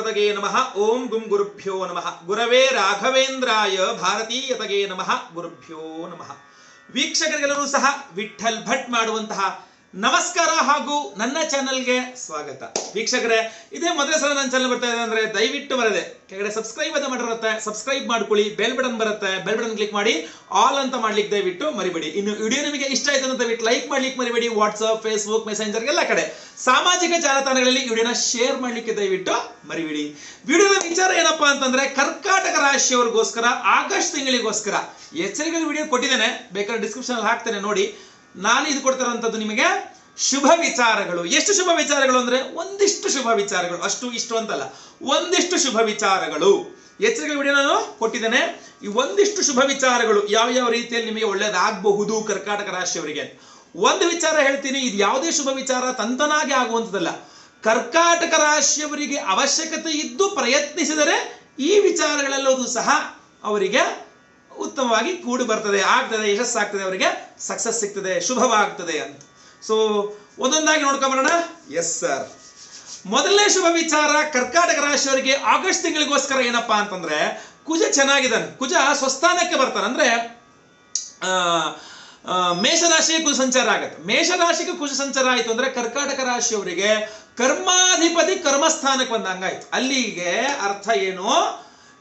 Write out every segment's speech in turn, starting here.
ಪದಗೆ ನಮಃ. ಓಂ ಗುಂ ಗುರುಭ್ಯೋ ನಮಃ. ಗುರವೇ ರಾಘವೇಂದ್ರಾಯ ಭಾರತೀಯತಗೆ ನಮಃ. ಗುರುಭ್ಯೋ ನಮಃ. ವೀಕ್ಷಕರಿಗೆಲ್ಲರೂ ಸಹ ವಿಠಲ್ ಭಟ್ ಮಾಡುವಂತಹ ನಮಸ್ಕಾರ ಹಾಗೂ ನನ್ನ ಚಾನಲ್ಗೆ ಸ್ವಾಗತ. ವೀಕ್ಷಕರೇ, ಇದೇ ಮೊದಲೇ ಸಲ ನನ್ನ ಚಾನಲ್ ಬರ್ತಾ ಇದೆ ಅಂದ್ರೆ ದಯವಿಟ್ಟು ಬರದೆ ಕೆಳಗಡೆ ಸಬ್ಸ್ಕ್ರೈಬ್ ಅಂತ ಮಾಡಿರುತ್ತೆ, ಸಬ್ಸ್ಕ್ರೈಬ್ ಮಾಡ್ಕೊಳ್ಳಿ. ಬೆಲ್ ಬಟನ್ ಬರುತ್ತೆ, ಬೆಲ್ ಬಟನ್ ಕ್ಲಿಕ್ ಮಾಡಿ ಆಲ್ ಅಂತ ಮಾಡ್ಲಿಕ್ಕೆ ದಯವಿಟ್ಟು ಮರಿಬೇಡಿ. ಇನ್ನು ವಿಡಿಯೋ ನಿಮಗೆ ಇಷ್ಟ ಆಯ್ತು ಅಂತ ದಯವಿಟ್ಟು ಲೈಕ್ ಮಾಡ್ಲಿಕ್ಕೆ ಮರಿಬೇಡಿ. ವಾಟ್ಸ್ಆಪ್, ಫೇಸ್ಬುಕ್, ಮೆಸೆಂಜರ್ ಎಲ್ಲ ಕಡೆ ಸಾಮಾಜಿಕ ಜಾಲತಾಣಗಳಲ್ಲಿ ವಿಡಿಯೋನ ಶೇರ್ ಮಾಡ್ಲಿಕ್ಕೆ ದಯವಿಟ್ಟು ಮರಿಬೇಡಿ. ವಿಡಿಯೋದ ವಿಚಾರ ಏನಪ್ಪಾ ಅಂತಂದ್ರೆ, ಕರ್ಕಾಟಕ ರಾಶಿಯವರಿಗೋಸ್ಕರ ಆಗಸ್ಟ್ ತಿಂಗಳಿಗೋಸ್ಕರ ಎಚ್ಚರಿಕೆ ವಿಡಿಯೋ ಕೊಟ್ಟಿದ್ದೇನೆ, ಬೇಕಾದ್ರೆ ಡಿಸ್ಕ್ರಿಪ್ಷನ್ ಅಲ್ಲಿ ಹಾಕ್ತೇನೆ ನೋಡಿ. ನಾನು ಇದು ಕೊಡ್ತಿರೋಂಥದ್ದು ನಿಮಗೆ ಶುಭ ವಿಚಾರಗಳು. ಎಷ್ಟು ಶುಭ ವಿಚಾರಗಳು ಅಂದ್ರೆ ಒಂದಿಷ್ಟು ಶುಭ ವಿಚಾರಗಳು, ಅಷ್ಟು ಇಷ್ಟು ಅಂತಲ್ಲ, ಒಂದಿಷ್ಟು ಶುಭ ವಿಚಾರಗಳು. ಎಚ್ಚರಿಕೆ ವಿಡಿಯೋ ನಾನು ಕೊಟ್ಟಿದ್ದೇನೆ. ಈ ಒಂದಿಷ್ಟು ಶುಭ ವಿಚಾರಗಳು ಯಾವ ಯಾವ ರೀತಿಯಲ್ಲಿ ನಿಮಗೆ ಒಳ್ಳೇದಾಗಬಹುದು ಕರ್ಕಾಟಕ ರಾಶಿಯವರಿಗೆ. ಒಂದು ವಿಚಾರ ಹೇಳ್ತೀನಿ, ಇದು ಯಾವುದೇ ಶುಭ ವಿಚಾರ ತಂತನಾಗಿ ಆಗುವಂಥದ್ದಲ್ಲ. ಕರ್ಕಾಟಕ ರಾಶಿಯವರಿಗೆ ಅವಶ್ಯಕತೆ ಇದ್ದು ಪ್ರಯತ್ನಿಸಿದರೆ ಈ ವಿಚಾರಗಳೆಲ್ಲವೂ ಸಹ ಅವರಿಗೆ ಉತ್ತಮವಾಗಿ ಕೂಡಿ ಬರ್ತದೆ, ಆಗ್ತದೆ, ಯಶಸ್ಸಾಗ್ತದೆ, ಅವರಿಗೆ ಸಕ್ಸಸ್ ಸಿಗ್ತದೆ, ಶುಭವಾಗ್ತದೆ ಅಂತ. ಸೊ ಒಂದೊಂದಾಗಿ ನೋಡ್ಕೊಂಬರೋಣ. ಎಸ್ ಸರ್, ಮೊದಲನೇ ಶುಭ ವಿಚಾರ ಕರ್ಕಾಟಕ ರಾಶಿಯವರಿಗೆ ಆಗಸ್ಟ್ ತಿಂಗಳಿಗೋಸ್ಕರ ಏನಪ್ಪಾ ಅಂತಂದ್ರೆ, ಕುಜ ಚೆನ್ನಾಗಿದ್ದಾನೆ. ಕುಜ ಸ್ವಸ್ಥಾನಕ್ಕೆ ಬರ್ತಾನೆ. ಅಂದ್ರೆ ಮೇಷರಾಶಿಗೆ ಕುಜ ಸಂಚಾರ ಆಗುತ್ತೆ. ಮೇಷರಾಶಿಗೆ ಕುಜ ಸಂಚಾರ ಆಯಿತು ಅಂದ್ರೆ ಕರ್ಕಾಟಕ ರಾಶಿಯವರಿಗೆ ಕರ್ಮಾಧಿಪತಿ ಕರ್ಮಸ್ಥಾನಕ್ಕೆ ಬಂದಂಗಾಯ್ತು. ಅಲ್ಲಿಗೆ ಅರ್ಥ ಏನು,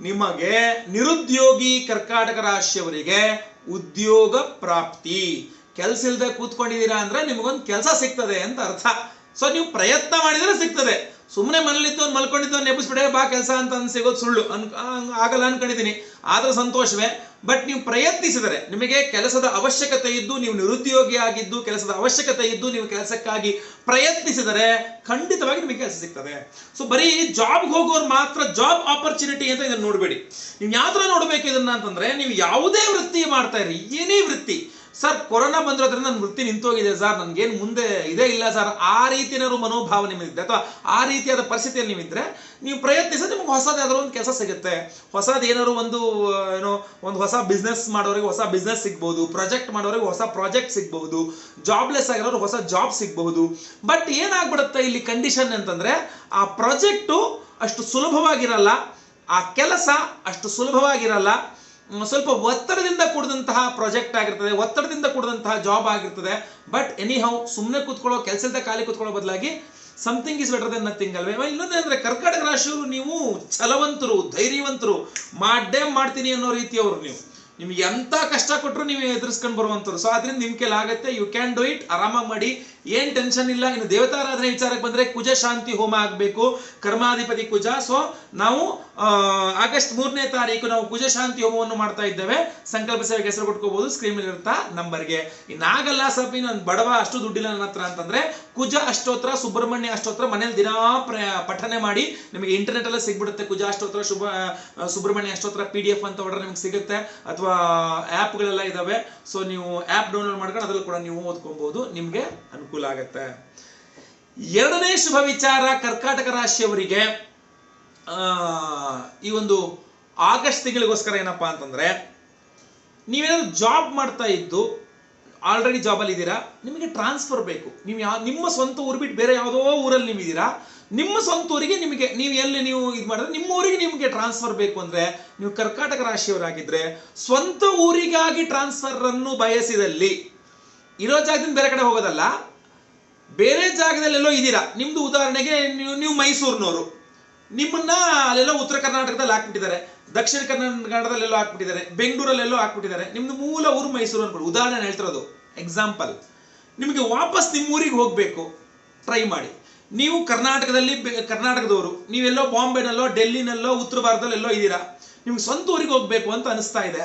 ನಿಮಗೆ ನಿರುದ್ಯೋಗಿ ಕರ್ಕಾಟಕ ರಾಶಿಯವರಿಗೆ ಉದ್ಯೋಗ ಪ್ರಾಪ್ತಿ. ಕೆಲಸ ಇಲ್ಲದೆ ಕೂತ್ಕೊಂಡಿದ್ದೀರಾ ಅಂದ್ರೆ ನಿಮಗೊಂದು ಕೆಲಸ ಸಿಗ್ತದೆ ಅಂತ ಅರ್ಥ. ಸೊ ನೀವು ಪ್ರಯತ್ನ ಮಾಡಿದ್ರೆ ಸಿಗ್ತದೆ. ಸುಮ್ಮನೆ ಮನೇಲಿದ್ದು ಮಲ್ಕೊಂಡಿದ್ದು ನೆಪಿಸ್ಬಿಡೇ ಬಾ ಕೆಲಸ ಅಂತ ಸಿಗೋದು ಸುಳ್ಳು, ಆಗಲ್ಲ ಅನ್ಕೊಂಡಿದ್ದೀನಿ. ಆದ್ರೆ ಸಂತೋಷವೇ. ಬಟ್ ನೀವು ಪ್ರಯತ್ನಿಸಿದರೆ, ನಿಮಗೆ ಕೆಲಸದ ಅವಶ್ಯಕತೆ ಇದ್ದು, ನೀವು ನಿರುದ್ಯೋಗಿ ಆಗಿದ್ದು ಕೆಲಸದ ಅವಶ್ಯಕತೆ ಇದ್ದು ನೀವು ಕೆಲಸಕ್ಕಾಗಿ ಪ್ರಯತ್ನಿಸಿದರೆ ಖಂಡಿತವಾಗಿ ನಿಮಗೆ ಕೆಲಸ ಸಿಗ್ತದೆ. ಸೊ ಬರೀ ಜಾಬ್ಗೆ ಹೋಗೋರು ಮಾತ್ರ ಜಾಬ್ ಆಪರ್ಚುನಿಟಿ ಅಂತ ಇದನ್ನು ನೋಡಬೇಡಿ. ನೀವು ಯಾವ ತರ ನೋಡ್ಬೇಕು ಇದನ್ನ ಅಂತಂದ್ರೆ, ನೀವು ಯಾವುದೇ ವೃತ್ತಿ ಮಾಡ್ತಾ ಇರಿ, ಏನೇ ವೃತ್ತಿ. ಸರ್ ಕೊರೋನಾ ಬಂದಿರೋದ್ರಿಂದ ನನ್ನ ವೃತ್ತಿ ನಿಂತೋಗಿದೆ ಸರ್, ನನ್ಗೇನು ಮುಂದೆ ಇದೇ ಇಲ್ಲ ಸರ್, ಆ ರೀತಿಯಾದ್ರು ಮನೋಭಾವ ನಿಮಗಿದ್ರೆ ಅಥವಾ ಆ ರೀತಿಯಾದ ಪರಿಸ್ಥಿತಿಯಲ್ಲಿ ನೀವಿದ್ರೆ ನೀವು ಪ್ರಯತ್ನಿಸಿದ್ರೆ ನಿಮ್ಗೆ ಹೊಸದು ಯಾವ್ದಾದ್ರು ಒಂದು ಕೆಲಸ ಸಿಗುತ್ತೆ. ಹೊಸದು ಏನಾದ್ರು ಒಂದು ಹೊಸ ಬಿಸ್ನೆಸ್ ಮಾಡೋರಿಗೆ ಹೊಸ ಬಿಸ್ನೆಸ್ ಸಿಗ್ಬಹುದು, ಪ್ರಾಜೆಕ್ಟ್ ಮಾಡೋರಿಗೆ ಹೊಸ ಪ್ರಾಜೆಕ್ಟ್ ಸಿಗ್ಬಹುದು, ಜಾಬ್ಲೆಸ್ ಆಗಿರೋರು ಹೊಸ ಜಾಬ್ ಸಿಗ್ಬಹುದು. ಬಟ್ ಏನಾಗ್ಬಿಡುತ್ತೆ ಇಲ್ಲಿ ಕಂಡೀಷನ್ ಅಂತಂದ್ರೆ, ಆ ಪ್ರಾಜೆಕ್ಟು ಅಷ್ಟು ಸುಲಭವಾಗಿರಲ್ಲ, ಆ ಕೆಲಸ ಅಷ್ಟು ಸುಲಭವಾಗಿರಲ್ಲ, ಸ್ವಲ್ಪ ಒತ್ತಡದಿಂದ ಕೂಡಿದಂತಹ ಪ್ರಾಜೆಕ್ಟ್ ಆಗಿರ್ತದೆ, ಒತ್ತಡದಿಂದ ಕೂಡಿದಂತಹ ಜಾಬ್ ಆಗಿರ್ತದೆ. ಬಟ್ ಎನಿ ಹೌ ಸುಮ್ಮನೆ ಕೂತ್ಕೊಳ್ಳೋ, ಕೆಲಸ ಇಲ್ಲದೆ ಖಾಲಿ ಕೂತ್ಕೊಳ್ಳೋ ಬದಲಾಗಿ something is better than nothing ಅಲ್ವೇ. ಇನ್ನೊಂದೇಂದ್ರೆ ಕರ್ಕಾಟಕ ರಾಶಿಯವರು ನೀವು ಛಲವಂತರು, ಧೈರ್ಯವಂತರು, ಮಾಡೇ ಮಾಡ್ತೀನಿ ಅನ್ನೋ ರೀತಿಯವರು. ನಿಮ್ಗೆ ಎಂತ ಕಷ್ಟ ಕೊಟ್ಟರು ನೀವು ಎದುರಿಸ್ಕೊಂಡು ಬರುವಂತರು. ಸೊ ಅದರಿಂದ ನಿಮ್ ಕೈಲಿ ಆಗುತ್ತೆ, ಯು ಕ್ಯಾನ್ ಡೂ ಇಟ್, ಆರಾಮಾಗಿ ಮಾಡಿ, ಏನ್ ಟೆನ್ಷನ್ ಇಲ್ಲ. ಇನ್ನು ದೇವತಾರಾಧನೆ ವಿಚಾರಕ್ಕೆ ಬಂದ್ರೆ ಕುಜ ಶಾಂತಿ ಹೋಮ ಆಗ್ಬೇಕು, ಕರ್ಮಾಧಿಪತಿ ಕುಜ. ಸೊ ನಾವು ಆಗಸ್ಟ್ 3ನೇ ತಾರೀಕು ನಾವು ಕುಜ ಶಾಂತಿ ಹೋಮವನ್ನು ಮಾಡ್ತಾ ಇದ್ದೇವೆ. ಸಂಕಲ್ಪ ಸೇವೆಗೆ ಹೆಸರು ಕೊಟ್ಕೋಬಹುದು, ಸ್ಕ್ರೀನ್ ಮೇಲೆ ಇರುತ್ತಾ ನಂಬರ್ಗೆ. ಇನ್ನಾಗಲ್ಲ ಸ್ವಲ್ಪ ನಾನು ಬಡವ, ಅಷ್ಟು ದುಡ್ಡಿಲ್ಲ ನನ್ನ ಹತ್ರ ಅಂತಂದ್ರೆ ಕುಜ ಅಷ್ಟೋತ್ರ, ಸುಬ್ರಹ್ಮಣ್ಯ ಅಷ್ಟೋತ್ರ ಮನೇಲಿ ದಿನಾ ಪಠನೆ ಮಾಡಿ. ನಿಮಗೆ ಇಂಟರ್ನೆಟ್ ಎಲ್ಲ ಸಿಗ್ಬಿಡುತ್ತೆ. ಕುಜ ಅಷ್ಟೋತ್ರ, ಸುಬ್ರಹ್ಮಣ್ಯ ಅಷ್ಟೋತ್ರ PDF ಅಂತ ಹೊಡ್ರೆ ನಿಮ್ಗೆ ಸಿಗುತ್ತೆ, ಅಥವಾ ಆ್ಯಪ್ಗಳೆಲ್ಲ ಇದಾವೆ. ಸೊ ನೀವು ಆ್ಯಪ್ ಡೌನ್ಲೋಡ್ ಮಾಡ್ಕೊಂಡು ಅದ್ರಲ್ಲಿ ಕೂಡ ನೀವು ಓದ್ಕೊಬಹುದು, ನಿಮ್ಗೆ ಅನುಕೂಲ ಆಗುತ್ತೆ. ಎರಡನೇ ಶುಭ ವಿಚಾರ ಕರ್ಕಾಟಕ ರಾಶಿಯವರಿಗೆ ಈ ಒಂದು ಆಗಸ್ಟ್ ತಿಂಗಳಿಗೋಸ್ಕರ ಏನಪ್ಪಾ ಅಂತಂದ್ರೆ, ನೀವೇನಾದ್ರು ಜಾಬ್ ಮಾಡ್ತಾ ಇದ್ದು ಆಲ್ರೆಡಿ ಜಾಬಲ್ಲಿ ಇದ್ದೀರಾ, ನಿಮಗೆ ಟ್ರಾನ್ಸ್ಫರ್ ಬೇಕು. ನೀವು ನಿಮ್ಮ ಸ್ವಂತ ಊರು ಬಿಟ್ಟು ಬೇರೆ ಯಾವುದೋ ಊರಲ್ಲಿ ನೀವಿದ್ದೀರಾ, ನಿಮ್ಮ ಸ್ವಂತ ಊರಿಗೆ ನಿಮಗೆ, ನೀವು ಎಲ್ಲಿ ನೀವು ಇದು ಮಾಡಿದ್ರೆ ನಿಮ್ಮ ಊರಿಗೆ ನಿಮಗೆ ಟ್ರಾನ್ಸ್ಫರ್ ಬೇಕು ಅಂದ್ರೆ, ನೀವು ಕರ್ಕಾಟಕ ರಾಶಿಯವರಾಗಿದ್ರೆ ಸ್ವಂತ ಊರಿಗಾಗಿ ಟ್ರಾನ್ಸ್ಫರ್ ಅನ್ನು ಬಯಸಿದಲ್ಲಿ, ಇರೋ ಜಾಗದಿಂದ ಬೇರೆ ಕಡೆ ಹೋಗೋದಲ್ಲ, ಬೇರೆ ಜಾಗದಲ್ಲೆಲ್ಲೋ ಇದ್ದೀರಾ. ನಿಮ್ದು ಉದಾಹರಣೆಗೆ ನೀವು ಮೈಸೂರಿನವರು, ನಿಮ್ಮನ್ನ ಅಲ್ಲೆಲ್ಲೋ ಉತ್ತರ ಕರ್ನಾಟಕದಲ್ಲಿ ಹಾಕ್ಬಿಟ್ಟಿದ್ದಾರೆ, ದಕ್ಷಿಣ ಕನ್ನಡದಲ್ಲೆಲ್ಲೋ ಹಾಕ್ಬಿಟ್ಟಿದ್ದಾರೆ, ಬೆಂಗಳೂರಲ್ಲೆಲ್ಲೋ ಹಾಕ್ಬಿಟ್ಟಿದ್ದಾರೆ. ನಿಮ್ದು ಮೂಲ ಊರು ಮೈಸೂರು ಅನ್ಕೊಳ್ಳಿ, ಉದಾಹರಣೆ ಹೇಳ್ತಿರೋದು, ಎಕ್ಸಾಂಪಲ್. ನಿಮಗೆ ವಾಪಸ್ ನಿಮ್ಮ ಊರಿಗೆ ಹೋಗ್ಬೇಕು, ಟ್ರೈ ಮಾಡಿ. ನೀವು ಕರ್ನಾಟಕದವರು, ನೀವೆಲ್ಲೋ ಬಾಂಬೆನಲ್ಲೋ, ಡೆಲ್ಲಿನಲ್ಲೋ, ಉತ್ತರ ಭಾರತದಲ್ಲೆಲ್ಲೋ ಇದ್ದೀರಾ, ನಿಮ್ಗೆ ಸ್ವಂತ ಊರಿಗೆ ಹೋಗ್ಬೇಕು ಅಂತ ಅನಿಸ್ತಾ ಇದೆ.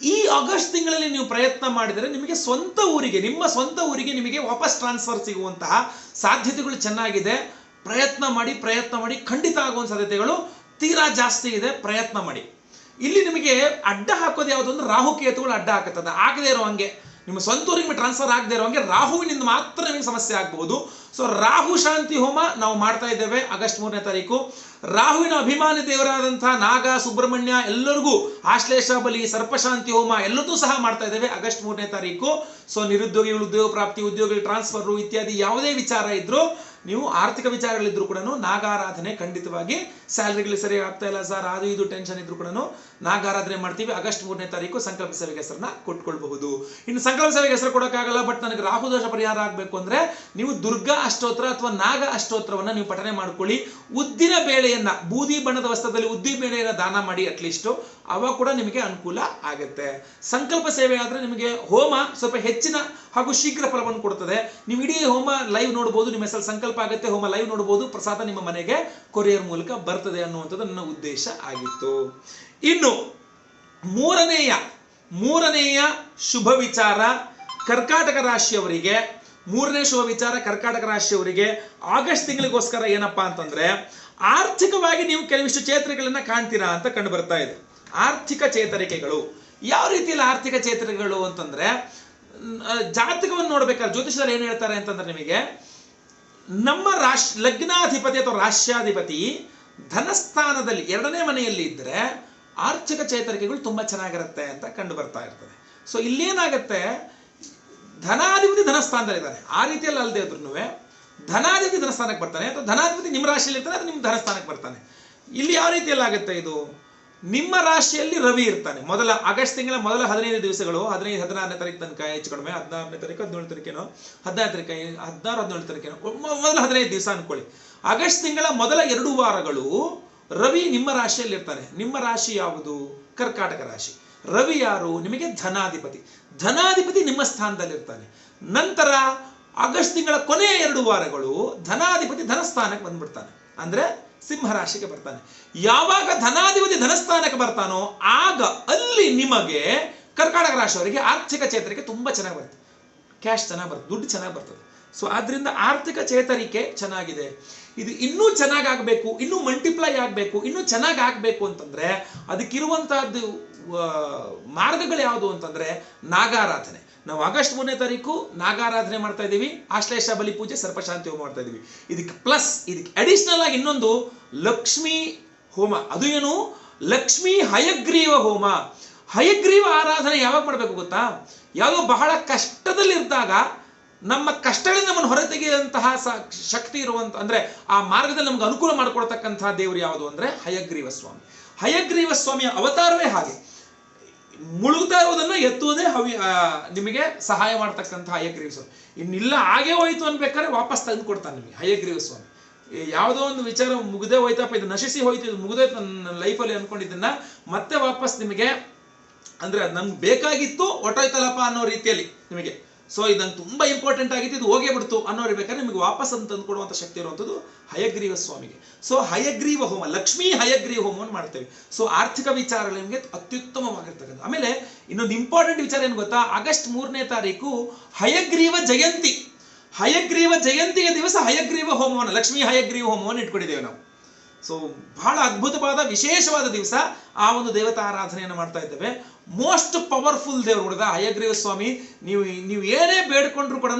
ಈ ಆಗಸ್ಟ್ ತಿಂಗಳಲ್ಲಿ ನೀವು ಪ್ರಯತ್ನ ಮಾಡಿದರೆ ನಿಮಗೆ ಸ್ವಂತ ಊರಿಗೆ, ನಿಮ್ಮ ಸ್ವಂತ ಊರಿಗೆ ನಿಮಗೆ ವಾಪಸ್ ಟ್ರಾನ್ಸ್ಫರ್ ಸಿಗುವಂತಹ ಸಾಧ್ಯತೆಗಳು ಚೆನ್ನಾಗಿದೆ. ಪ್ರಯತ್ನ ಮಾಡಿ, ಖಂಡಿತ ಆಗುವಂಥ ಸಾಧ್ಯತೆಗಳು ತೀರಾ ಜಾಸ್ತಿ ಇದೆ. ಪ್ರಯತ್ನ ಮಾಡಿ. ಇಲ್ಲಿ ನಿಮಗೆ ಅಡ್ಡ ಹಾಕೋದು ಯಾವುದು ಅಂದ್ರೆ, ರಾಹುಕೇತುಗಳು ಅಡ್ಡ ಹಾಕುತ್ತದೆ. ಆಗದೆ ಇರೋ ಹಂಗೆ ನಿಮ್ಮ ಸ್ವಂತ ಊರಿಗೆ ಟ್ರಾನ್ಸ್ಫರ್ ಆಗದೆ ಇರೋ ಹಂಗೆ ರಾಹುವಿನಿಂದ ಮಾತ್ರ ನಿಮಗೆ ಸಮಸ್ಯೆ ಆಗಬಹುದು. ಸೊ ರಾಹು ಶಾಂತಿ ಹೋಮ ನಾವು ಮಾಡ್ತಾ ಇದ್ದೇವೆ ಆಗಸ್ಟ್ 3ನೇ ತಾರೀಕು. ರಾಹುವಿನ ಅಭಿಮಾನಿ ದೇವರಾದಂತಹ ನಾಗ, ಸುಬ್ರಹ್ಮಣ್ಯ ಎಲ್ಲರಿಗೂ ಆಶ್ಲೇಷ ಬಲಿ, ಸರ್ಪಶಾಂತಿ ಹೋಮ ಎಲ್ಲದೂ ಸಹ ಮಾಡ್ತಾ ಇದ್ದೇವೆ ಆಗಸ್ಟ್ 3ನೇ ತಾರೀಕು. ಸೊ ನಿರುದ್ಯೋಗಿಗಳು ಉದ್ಯೋಗ ಪ್ರಾಪ್ತಿ, ಉದ್ಯೋಗಿಗಳ ಟ್ರಾನ್ಸ್ಫರ್ ಇತ್ಯಾದಿ ಯಾವುದೇ ವಿಚಾರ ಇದ್ರೂ ನೀವು ಆರ್ಥಿಕ ವಿಚಾರಗಳಿದ್ರು ಕೂಡ ನಾಗಾರಾಧನೆ ಖಂಡಿತವಾಗಿ ಸ್ಯಾಲರಿಗಳು ಸರಿಯಾಗಿ ಆಗ್ತಾ ಇಲ್ಲ ಸರ್, ಅದು ಇದು ಟೆನ್ಷನ್ ಇದ್ರು ಕೂಡ ನಾಗಾರಾಧನೆ ಮಾಡ್ತೀವಿ. ಆಗಸ್ಟ್ 3ನೇ ತಾರೀಕು ಸಂಕಲ್ಪ ಸೇವೆಗೆ ಹೆಸರನ್ನ ಕೊಟ್ಕೊಳ್ಬಹುದು. ಇನ್ನು ಸಂಕಲ್ಪ ಸೇವೆಗೆ ಹೆಸರು ಕೊಡೋಕ್ಕಾಗಲ್ಲ, ಬಟ್ ನನಗೆ ರಾಹುದೋಷ ಪರಿಹಾರ ಆಗಬೇಕು ಅಂದ್ರೆ ನೀವು ದುರ್ಗಾ ಅಷ್ಟೋತ್ರ ಅಥವಾ ನಾಗ ಅಷ್ಟೋತ್ರವನ್ನ ನೀವು ಪಠನೆ ಮಾಡ್ಕೊಳ್ಳಿ. ಉದ್ದಿನ ಬೇಳೆಯನ್ನ, ಬೂದಿ ಬಣ್ಣದ ವಸ್ತ್ರದಲ್ಲಿ ಉದ್ದಿನ ಬೇಳೆಯನ್ನ ದಾನ ಮಾಡಿ ಅಟ್ಲೀಸ್ಟ್, ಅವಾಗ ಕೂಡ ನಿಮಗೆ ಅನುಕೂಲ ಆಗುತ್ತೆ. ಸಂಕಲ್ಪ ಸೇವೆ ಆದ್ರೆ ನಿಮಗೆ ಹೋಮ ಸ್ವಲ್ಪ ಹೆಚ್ಚಿನ ಹಾಗೂ ಶೀಘ್ರ ಫಲವನ್ನು ಕೊಡುತ್ತದೆ. ನೀವು ಇಡೀ ಹೋಮ ಲೈವ್ ನೋಡಬಹುದು, ನಿಮ್ಮ ಹೆಸರು ಸಂಕಲ್ಪ ಆಗುತ್ತೆ, ಹೋಮ ಲೈವ್ ನೋಡಬಹುದು, ಪ್ರಸಾದ ನಿಮ್ಮ ಮನೆಗೆ ಕೊರಿಯರ್ ಮೂಲಕ ಬರ್ತದೆ ಅನ್ನುವಂಥದ್ದು ನನ್ನ ಉದ್ದೇಶ ಆಗಿತ್ತು. ಇನ್ನು ಮೂರನೆಯ ಶುಭ ವಿಚಾರ ಕರ್ಕಾಟಕ ರಾಶಿಯವರಿಗೆ, ಮೂರನೇ ಶುಭ ವಿಚಾರ ಕರ್ಕಾಟಕ ರಾಶಿಯವರಿಗೆ ಆಗಸ್ಟ್ ತಿಂಗಳಿಗೋಸ್ಕರ ಏನಪ್ಪಾ ಅಂತಂದ್ರೆ, ಆರ್ಥಿಕವಾಗಿ ನೀವು ಕೆಲವಿಷ್ಟು ಚೇತರಿಕೆಗಳನ್ನ ಕಾಣ್ತೀರಾ ಅಂತ ಕಂಡು ಬರ್ತಾ ಇದೆ. ಆರ್ಥಿಕ ಚೇತರಿಕೆಗಳು ಯಾವ ರೀತಿಯಲ್ಲಿ ಆರ್ಥಿಕ ಚೇತರಿಕೆಗಳು ಅಂತಂದ್ರೆ, ಜಾತಕವನ್ನು ನೋಡ್ಬೇಕಾದ್ರೆ ಜ್ಯೋತಿಷರು ಏನ್ ಹೇಳ್ತಾರೆ ಅಂತಂದ್ರೆ, ನಿಮಗೆ ನಮ್ಮ ಲಗ್ನಾಧಿಪತಿ ಅಥವಾ ರಾಶ್ಯಾಧಿಪತಿ ಧನಸ್ಥಾನದಲ್ಲಿ 2ನೇ ಮನೆಯಲ್ಲಿ ಇದ್ರೆ ಆರ್ಥಿಕ ಚೇತರಿಕೆಗಳು ತುಂಬಾ ಚೆನ್ನಾಗಿರುತ್ತೆ ಅಂತ ಕಂಡು ಬರ್ತಾ ಇರ್ತದೆ. ಸೊ ಇಲ್ಲೇನಾಗತ್ತೆ, ಧನಾಧಿಪತಿ ಧನಸ್ಥಾನದಲ್ಲಿದ್ದಾನೆ, ಆ ರೀತಿಯಲ್ಲಿ ಅಲ್ಲದೆ ಇದ್ರು ಧನಾಧಿಪತಿ ಧನಸ್ಥಾನಕ್ಕೆ ಬರ್ತಾನೆ, ಅಥವಾ ಧನಾಧಿಪತಿ ನಿಮ್ಮ ರಾಶಿಯಲ್ಲಿ ಇರ್ತಾನೆ, ಅದು ನಿಮ್ಮ ಧನಸ್ಥಾನಕ್ಕೆ ಬರ್ತಾನೆ. ಇಲ್ಲಿ ಯಾವ ರೀತಿಯಲ್ಲಿ ಆಗುತ್ತೆ, ಇದು ನಿಮ್ಮ ರಾಶಿಯಲ್ಲಿ ರವಿ ಇರ್ತಾನೆ. ಆಗಸ್ಟ್ ತಿಂಗಳ ಮೊದಲ 15 ದಿವಸಗಳು, 16ನೇ ತಾರೀಕು ತನಕ ಹೆಚ್ಚು ಕಡಿಮೆ, 16ನೇ ತಾರೀಕು 17 ತಾರೀಕೇನೋ, 16 17 ತಾರೀಕೇನೋ, ಮೊದಲ 15 ದಿವಸ ಅನ್ಕೊಳ್ಳಿ. ಆಗಸ್ಟ್ ತಿಂಗಳ ಮೊದಲ 2 ವಾರಗಳು ರವಿ ನಿಮ್ಮ ರಾಶಿಯಲ್ಲಿ ಇರ್ತಾನೆ. ನಿಮ್ಮ ರಾಶಿ ಯಾವುದು? ಕರ್ಕಾಟಕ ರಾಶಿ. ರವಿ ಯಾರು? ನಿಮಗೆ ಧನಾಧಿಪತಿ ನಿಮ್ಮ ಸ್ಥಾನದಲ್ಲಿ ಇರ್ತಾನೆ. ನಂತರ ಆಗಸ್ಟ್ ತಿಂಗಳ ಕೊನೆಯ 2 ವಾರಗಳು ಧನಾಧಿಪತಿ ಧನಸ್ಥಾನಕ್ಕೆ ಬಂದ್ಬಿಡ್ತಾನೆ, ಅಂದ್ರೆ ಸಿಂಹ ರಾಶಿಗೆ ಬರ್ತಾನೆ. ಯಾವಾಗ ಧನಾಧಿಪತಿ ಧನಸ್ಥಾನಕ್ಕೆ ಬರ್ತಾನೋ ಆಗ ಅಲ್ಲಿ ನಿಮಗೆ ಕರ್ಕಾಟಕ ರಾಶಿಯವರಿಗೆ ಆರ್ಥಿಕ ಚೇತರಿಕೆ ತುಂಬಾ ಚೆನ್ನಾಗಿ ಬರುತ್ತೆ, ಕ್ಯಾಶ್ ಚೆನ್ನಾಗಿ ಬರುತ್ತೆ, ದುಡ್ಡು ಚೆನ್ನಾಗಿ ಬರ್ತದೆ. ಸೊ ಆದ್ರಿಂದ ಆರ್ಥಿಕ ಚೇತರಿಕೆ ಚೆನ್ನಾಗಿದೆ. ಇದು ಇನ್ನೂ ಚೆನ್ನಾಗಾಗಬೇಕು, ಇನ್ನೂ ಮಲ್ಟಿಪ್ಲೈ ಆಗಬೇಕು, ಇನ್ನೂ ಚೆನ್ನಾಗಿ ಆಗಬೇಕು ಅಂತಂದ್ರೆ ಅದಕ್ಕಿರುವಂತಹದ್ದು ಮಾರ್ಗಗಳು ಯಾವುದು ಅಂತಂದ್ರೆ ನಾಗಾರಾಧನೆ. ನಾವು ಆಗಸ್ಟ್ 3ನೇ ತಾರೀಕು ನಾಗಾರಾಧನೆ ಮಾಡ್ತಾ ಇದ್ದೀವಿ, ಆಶ್ಲೇಷ ಬಲಿ ಪೂಜೆ, ಸರ್ಪಶಾಂತಿ ಹೋಮ ಮಾಡ್ತಾ ಇದೀವಿ. ಇದಕ್ಕೆ ಅಡಿಷನಲ್ ಆಗಿ ಇನ್ನೊಂದು ಲಕ್ಷ್ಮೀ ಹೋಮ. ಅದು ಏನು? ಲಕ್ಷ್ಮೀ ಹಯಗ್ರೀವ ಹೋಮ. ಹಯಗ್ರೀವ ಆರಾಧನೆ ಯಾವಾಗ ಮಾಡ್ಬೇಕು ಗೊತ್ತಾ? ಯಾವುದೋ ಬಹಳ ಕಷ್ಟದಲ್ಲಿದ್ದಾಗ ನಮ್ಮ ಕಷ್ಟಗಳಿಂದ ನಮ್ಮನ್ನು ಹೊರತೆಗೆಯುವಂತಹ ಶಕ್ತಿ ಇರುವಂತ, ಅಂದ್ರೆ ಆ ಮಾರ್ಗದಲ್ಲಿ ನಮ್ಗೆ ಅನುಕೂಲ ಮಾಡಿಕೊಡ್ತಕ್ಕಂತಹ ದೇವರು ಯಾವುದು ಅಂದ್ರೆ ಹಯಗ್ರೀವ ಸ್ವಾಮಿ. ಹಯಗ್ರೀವ ಸ್ವಾಮಿಯ ಅವತಾರವೇ ಹಾಗೆ. ಮುಳುಗ್ತಾ ಇರುವುದನ್ನು ಎತ್ತುವುದೇ ನಿಮಗೆ ಸಹಾಯ ಮಾಡ್ತಕ್ಕಂಥ ಹಯಗ್ರೀವ ಸ್ವಾಮಿ. ಇನ್ನಿಲ್ಲ ಹಾಗೆ ಹೋಯ್ತು ಅನ್ಬೇಕಾದ್ರೆ ವಾಪಸ್ ತಂದು ಕೊಡ್ತಾನೆ ನಿಮಗೆ ಹಯಗ್ರೀವ ಸ್ವಾಮಿ. ಯಾವುದೋ ಒಂದು ವಿಚಾರ ಮುಗ್ದೇ ಹೋಯ್ತಪ್ಪ, ಇದು ನಶಿಸಿ ಹೋಯ್ತು, ಇದು ಮುಗ್ದೋಯ್ತು ನನ್ನ ಲೈಫಲ್ಲಿ ಅನ್ಕೊಂಡಿದ್ದನ್ನ ಮತ್ತೆ ವಾಪಸ್ ನಿಮಗೆ, ಅಂದ್ರೆ ನಮ್ಗೆ ಬೇಕಾಗಿತ್ತು ಒಟ್ಟೋಯ್ತಲ್ಲಪ್ಪ ಅನ್ನೋ ರೀತಿಯಲ್ಲಿ ನಿಮಗೆ, ಸೊ ಇದು ನಂಗೆ ತುಂಬಾ ಇಂಪಾರ್ಟೆಂಟ್ ಆಗಿತ್ತು, ಇದು ಹೋಗೇ ಬಿಡ್ತು ಅನ್ನೋರು ಬೇಕಾದ್ರೆ ನಿಮಗೆ ವಾಪಸ್ ಅಂತ ತಂದು ಕೊಡುವಂತ ಶಕ್ತಿ ಇರುವಂಥದ್ದು ಹಯಗ್ರೀವ ಸ್ವಾಮಿಗೆ. ಸೊ ಹಯಗ್ರೀವ ಹೋಮ, ಲಕ್ಷ್ಮೀ ಹಯಗ್ರೀವ ಹೋಮವನ್ನು ಮಾಡ್ತೇವೆ. ಸೊ ಆರ್ಥಿಕ ವಿಚಾರಗಳು ನಿಮಗೆ ಅತ್ಯುತ್ತಮವಾಗಿರ್ತಕ್ಕಂಥ. ಆಮೇಲೆ ಇನ್ನೊಂದು ಇಂಪಾರ್ಟೆಂಟ್ ವಿಚಾರ ಏನು ಗೊತ್ತಾ? ಆಗಸ್ಟ್ 3ನೇ ತಾರೀಕು ಹಯಗ್ರೀವ ಜಯಂತಿ. ಹಯಗ್ರೀವ ಜಯಂತಿಯ ದಿವಸ ಹಯಗ್ರೀವ ಹೋಮವನ್ನು, ಲಕ್ಷ್ಮೀ ಹಯಗ್ರೀವ ಹೋಮವನ್ನು ಇಟ್ಕೊಂಡಿದ್ದೇವೆ ನಾವು. ಸೊ ಬಹಳ ಅದ್ಭುತವಾದ ವಿಶೇಷವಾದ ದಿವಸ. ಆ ಒಂದು ದೇವತಾ ಆರಾಧನೆಯನ್ನು ಮಾಡ್ತಾ ಇದ್ದೇವೆ. ಮೋಸ್ಟ್ ಪವರ್ಫುಲ್ ದೇವರು ನೋಡಿದ ಹಯಗ್ರೀವ ಸ್ವಾಮಿ. ನೀವು ಏನೇ ಬೇಡ್ಕೊಂಡ್ರು ಕೂಡ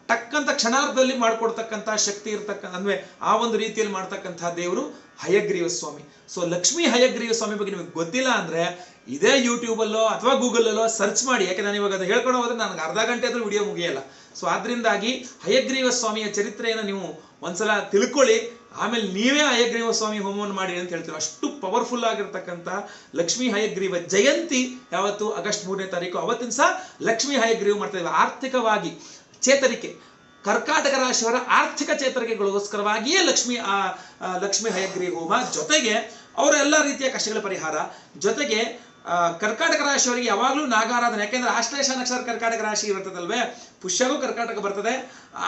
ಟಕ್ಕಂತ ಕ್ಷಣಾರ್ಧದಲ್ಲಿ ಮಾಡ್ಕೊಡ್ತಕ್ಕಂತಹ ಶಕ್ತಿ ಇರ್ತಕ್ಕಂಥ, ಅಂದ್ರೆ ಆ ಒಂದು ರೀತಿಯಲ್ಲಿ ಮಾಡ್ತಕ್ಕಂತಹ ದೇವರು ಹಯಗ್ರೀವ ಸ್ವಾಮಿ. ಸೊ ಲಕ್ಷ್ಮೀ ಹಯಗ್ರೀವ ಸ್ವಾಮಿ ಬಗ್ಗೆ ನಿಮಗೆ ಗೊತ್ತಿಲ್ಲ ಅಂದ್ರೆ ಇದೇ ಯೂಟ್ಯೂಬಲ್ಲೋ ಅಥವಾ ಗೂಗಲಲ್ಲೋ ಸರ್ಚ್ ಮಾಡಿ. ಯಾಕೆ ನಾನು ಇವಾಗ ಅದು ಹೇಳ್ಕೊಂಡು ಹೋದ್ರೆ ನನಗೆ ಅರ್ಧ ಗಂಟೆ ಆದ್ರೂ ವಿಡಿಯೋ ಮುಗಿಯಲ್ಲ. ಸೊ ಆದ್ರಿಂದಾಗಿ ಹಯಗ್ರೀವ ಸ್ವಾಮಿಯ ಚರಿತ್ರೆಯನ್ನು ನೀವು ಒಂದ್ಸಲ ತಿಳ್ಕೊಳ್ಳಿ, ಆಮೇಲೆ ನೀವೇ ಹಯಗ್ರೀವ ಸ್ವಾಮಿ ಹೋಮವನ್ನು ಮಾಡಿ ಅಂತ ಹೇಳ್ತೀವಿ. ಅಷ್ಟು ಪವರ್ಫುಲ್ ಆಗಿರ್ತಕ್ಕಂಥ ಲಕ್ಷ್ಮೀ ಹಯಗ್ರೀವ ಜಯಂತಿ ಯಾವತ್ತು? ಆಗಸ್ಟ್ 3ನೇ ತಾರೀಕು. ಅವತ್ತಿನ ಸಹ ಲಕ್ಷ್ಮೀ ಹಯಗ್ರೀವ ಮಾಡ್ತಾ ಇದ್ದೀವಿ. ಆರ್ಥಿಕವಾಗಿ ಚೇತರಿಕೆ, ಕರ್ಕಾಟಕ ರಾಶಿಯವರ ಆರ್ಥಿಕ ಚೇತರಿಕೆಗಳಿಗೋಸ್ಕರವಾಗಿಯೇ ಲಕ್ಷ್ಮೀ ಹಯಗ್ರೀವ ಹೋಮ, ಜೊತೆಗೆ ಅವರ ಎಲ್ಲ ರೀತಿಯ ಕಷ್ಟಗಳ ಪರಿಹಾರ, ಜೊತೆಗೆ ಕರ್ಕಾಟಕ ರಾಶಿಯವರಿಗೆ ಯಾವಾಗಲೂ ನಾಗಾರಾಧನೆ. ಯಾಕೆಂದ್ರೆ ಆಶ್ಲೇಷ ನಕ್ಷತ್ರ ಕರ್ಕಾಟಕ ರಾಶಿ ಇರ್ತದಲ್ವೇ, ಪುಷ್ಯಗೂ ಕರ್ಕಾಟಕ ಬರ್ತದೆ.